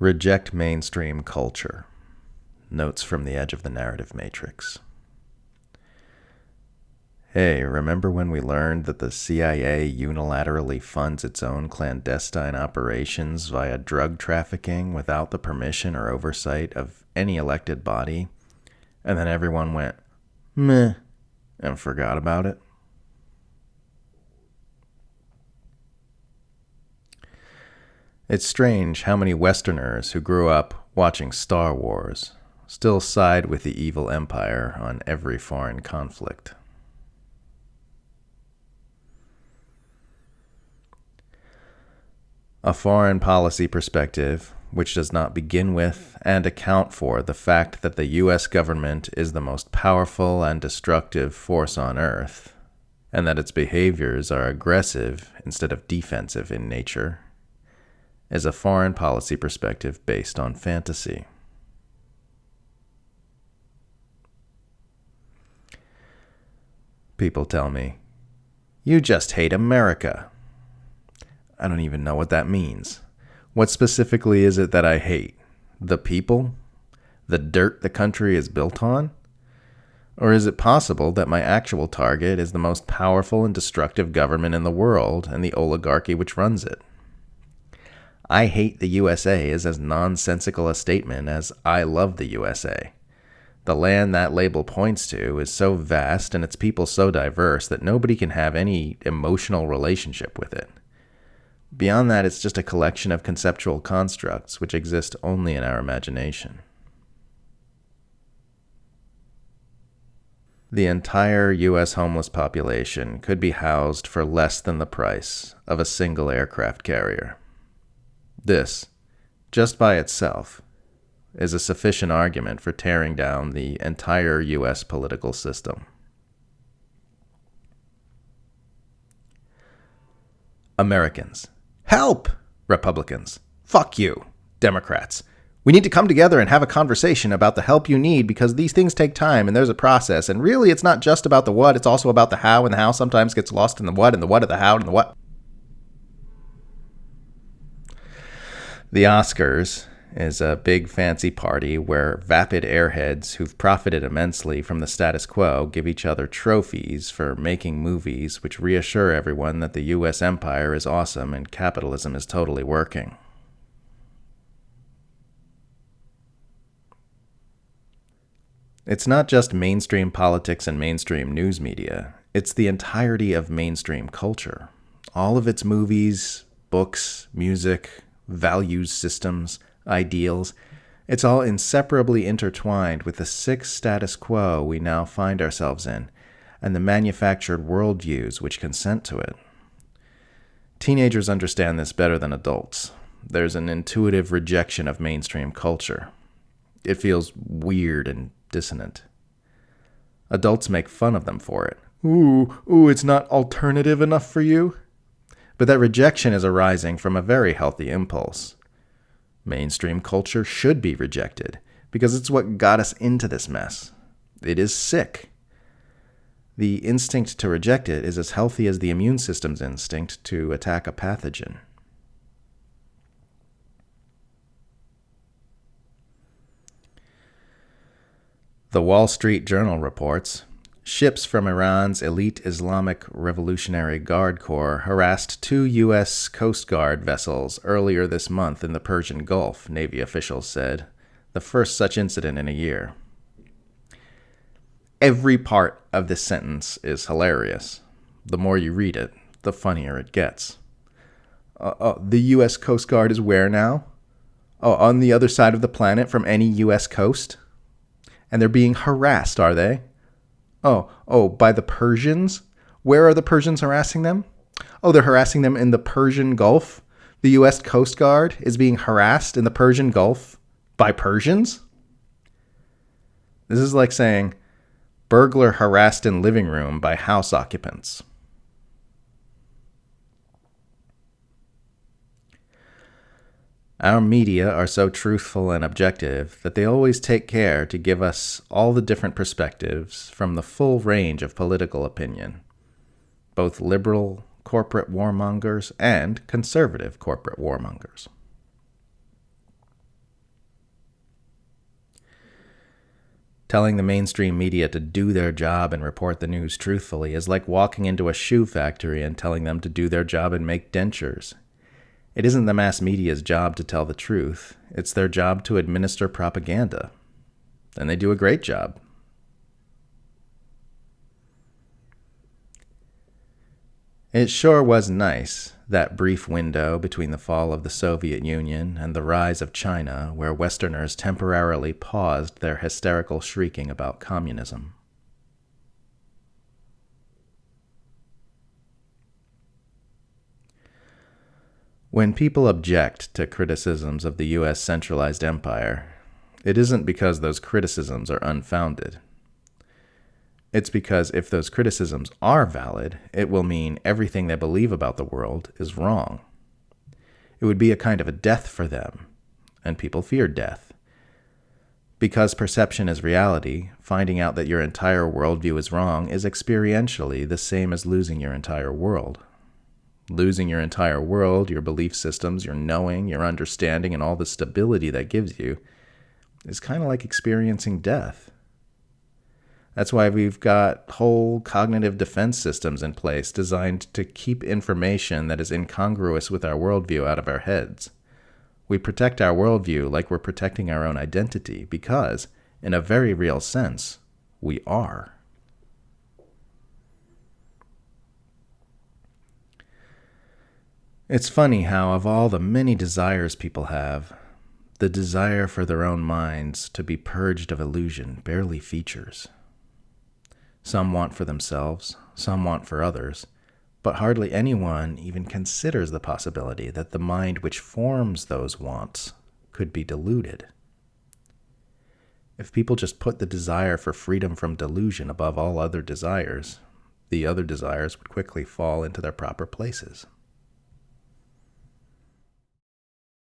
Reject mainstream culture. Notes from the edge of the narrative matrix. Hey, remember when we learned that the CIA unilaterally funds its own clandestine operations via drug trafficking without the permission or oversight of any elected body? And then everyone went, meh, and forgot about it? It's strange how many Westerners who grew up watching Star Wars still side with the evil empire on every foreign conflict. A foreign policy perspective which does not begin with and account for the fact that the U.S. government is the most powerful and destructive force on Earth, and that its behaviors are aggressive instead of defensive in nature, is a foreign policy perspective based on fantasy. People tell me, "You just hate America." I don't even know what that means. What specifically is it that I hate? The people? The dirt the country is built on? Or is it possible that my actual target is the most powerful and destructive government in the world and the oligarchy which runs it? I hate the USA is as nonsensical a statement as I love the USA. The land that label points to is so vast and its people so diverse that nobody can have any emotional relationship with it. Beyond that, it's just a collection of conceptual constructs which exist only in our imagination. The entire U.S. homeless population could be housed for less than the price of a single aircraft carrier. This, just by itself, is a sufficient argument for tearing down the entire U.S. political system. Americans. Help! Republicans. Fuck you, Democrats. We need to come together and have a conversation about the help you need because these things take time and there's a process. And really, it's not just about the what, it's also about the how, and the how sometimes gets lost in the what, and the what of the how, and the what. The Oscars is a big fancy party where vapid airheads who've profited immensely from the status quo give each other trophies for making movies which reassure everyone that the U.S. empire is awesome and capitalism is totally working. It's not just mainstream politics and mainstream news media. It's the entirety of mainstream culture. All of its movies, books, music, values systems, ideals, it's all inseparably intertwined with the sick status quo we now find ourselves in, and the manufactured worldviews which consent to it. Teenagers understand this better than adults. There's an intuitive rejection of mainstream culture. It feels weird and dissonant. Adults make fun of them for it. Ooh, it's not alternative enough for you? But that rejection is arising from a very healthy impulse. Mainstream culture should be rejected because it's what got us into this mess. It is sick. The instinct to reject it is as healthy as the immune system's instinct to attack a pathogen. The Wall Street Journal reports, ships from Iran's elite Islamic Revolutionary Guard Corps harassed 2 U.S. Coast Guard vessels earlier this month in the Persian Gulf, Navy officials said, the first such incident in a year. Every part of this sentence is hilarious. The more you read it, the funnier it gets. The U.S. Coast Guard is where now? On the other side of the planet from any U.S. coast? And they're being harassed, are they? By the Persians? Where are the Persians harassing them? They're harassing them in the Persian Gulf? The U.S. Coast Guard is being harassed in the Persian Gulf by Persians? This is like saying, burglar harassed in living room by house occupants. Our media are so truthful and objective that they always take care to give us all the different perspectives from the full range of political opinion, both liberal corporate warmongers and conservative corporate warmongers. Telling the mainstream media to do their job and report the news truthfully is like walking into a shoe factory and telling them to do their job and make dentures. It isn't the mass media's job to tell the truth. It's their job to administer propaganda. And they do a great job. It sure was nice, that brief window between the fall of the Soviet Union and the rise of China, where Westerners temporarily paused their hysterical shrieking about communism. When people object to criticisms of the U.S. centralized empire, it isn't because those criticisms are unfounded. It's because if those criticisms are valid, it will mean everything they believe about the world is wrong. It would be a kind of a death for them, and people fear death. Because perception is reality, finding out that your entire worldview is wrong is experientially the same as losing your entire world. Losing your entire world, your belief systems, your knowing, your understanding, and all the stability that gives you is kind of like experiencing death. That's why we've got whole cognitive defense systems in place designed to keep information that is incongruous with our worldview out of our heads. We protect our worldview like we're protecting our own identity because, in a very real sense, we are. It's funny how, of all the many desires people have, the desire for their own minds to be purged of illusion barely features. Some want for themselves, some want for others, but hardly anyone even considers the possibility that the mind which forms those wants could be deluded. If people just put the desire for freedom from delusion above all other desires, the other desires would quickly fall into their proper places.